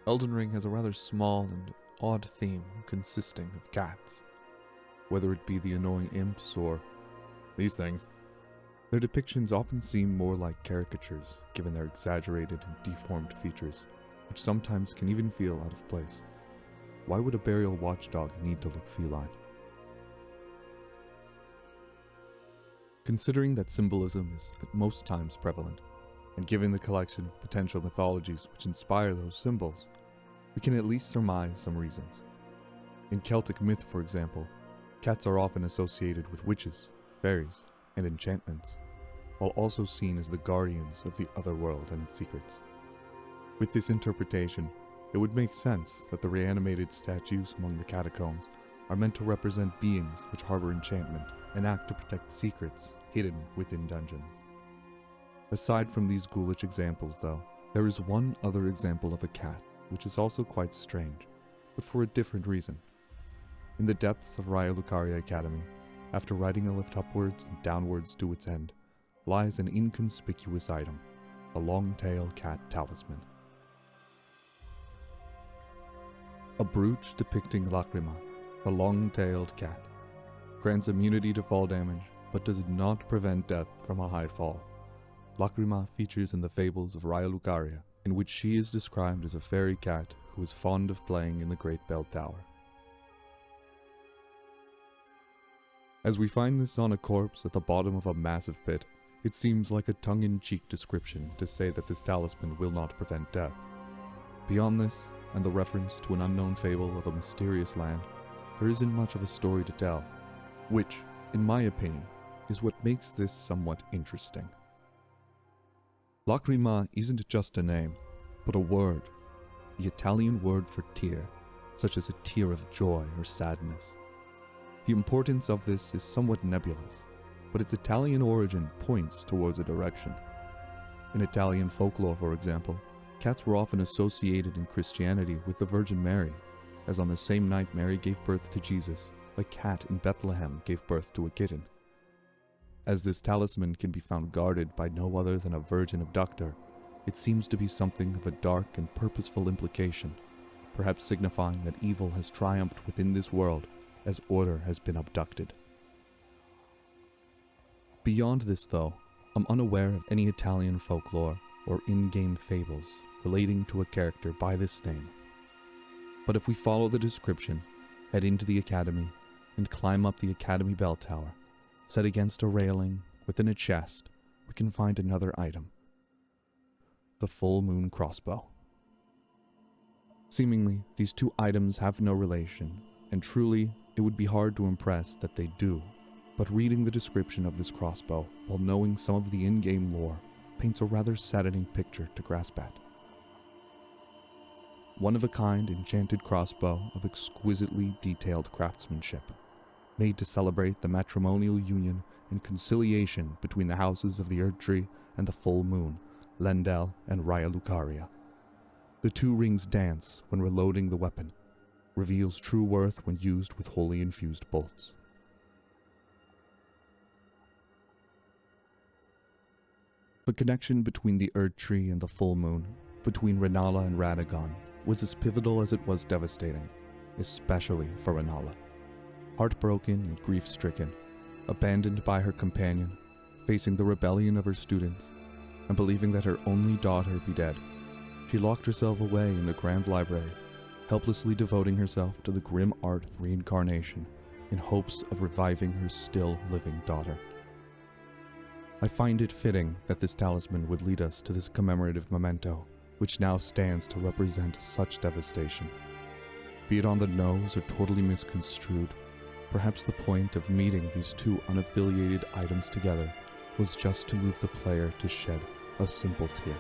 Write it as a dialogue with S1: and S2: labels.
S1: Elden Ring has a rather small and odd theme consisting of cats. Whether it be the annoying imps or these things, their depictions often seem more like caricatures given their exaggerated and deformed features, which sometimes can even feel out of place. Why would a burial watchdog need to look feline? Considering that symbolism is at most times prevalent, and given the collection of potential mythologies which inspire those symbols, we can at least surmise some reasons. In Celtic myth, for example, cats are often associated with witches, fairies, and enchantments, while also seen as the guardians of the other world and its secrets. With this interpretation, it would make sense that the reanimated statues among the catacombs are meant to represent beings which harbor enchantment and act to protect secrets hidden within dungeons. Aside from these ghoulish examples though, there is one other example of a cat which is also quite strange, but for a different reason. In the depths of Raya Lucaria Academy, after riding a lift upwards and downwards to its end, lies an inconspicuous item, a long-tailed cat talisman. A brooch depicting Lacrima, the long-tailed cat, grants immunity to fall damage, but does not prevent death from a high fall. Lacrima features in the fables of Raya Lucaria, in which she is described as a fairy cat who is fond of playing in the Great Bell Tower. As we find this on a corpse at the bottom of a massive pit, it seems like a tongue-in-cheek description to say that this talisman will not prevent death. Beyond this, and the reference to an unknown fable of a mysterious land, there isn't much of a story to tell, which, in my opinion, is what makes this somewhat interesting. Lacrima isn't just a name, but a word, the Italian word for tear, such as a tear of joy or sadness. The importance of this is somewhat nebulous, but its Italian origin points towards a direction. In Italian folklore, for example, cats were often associated in Christianity with the Virgin Mary, as on the same night Mary gave birth to Jesus, a cat in Bethlehem gave birth to a kitten. As this talisman can be found guarded by no other than a virgin abductor, it seems to be something of a dark and purposeful implication, perhaps signifying that evil has triumphed within this world as order has been abducted. Beyond this though, I'm unaware of any Italian folklore or in-game fables relating to a character by this name. But if we follow the description, head into the academy, and climb up the academy bell tower, set against a railing within a chest, we can find another item. The full moon crossbow. Seemingly, these two items have no relation, and truly, it would be hard to impress that they do, but reading the description of this crossbow, while knowing some of the in-game lore, paints a rather saddening picture to grasp at. One-of-a-kind enchanted crossbow of exquisitely detailed craftsmanship, made to celebrate the matrimonial union and conciliation between the houses of the Erdtree and the full moon, Lendel and Raya Lucaria. The two rings dance when reloading the weapon, reveals true worth when used with wholly infused bolts. The connection between the Erdtree and the full moon, between Renala and Radagon, was as pivotal as it was devastating, especially for Renala. Heartbroken and grief-stricken, abandoned by her companion, facing the rebellion of her students, and believing that her only daughter be dead, she locked herself away in the Grand Library, helplessly devoting herself to the grim art of reincarnation in hopes of reviving her still living daughter. I find it fitting that this talisman would lead us to this commemorative memento, which now stands to represent such devastation. Be it on the nose or totally misconstrued, perhaps the point of meeting these two unaffiliated items together was just to move the player to shed a simple tear.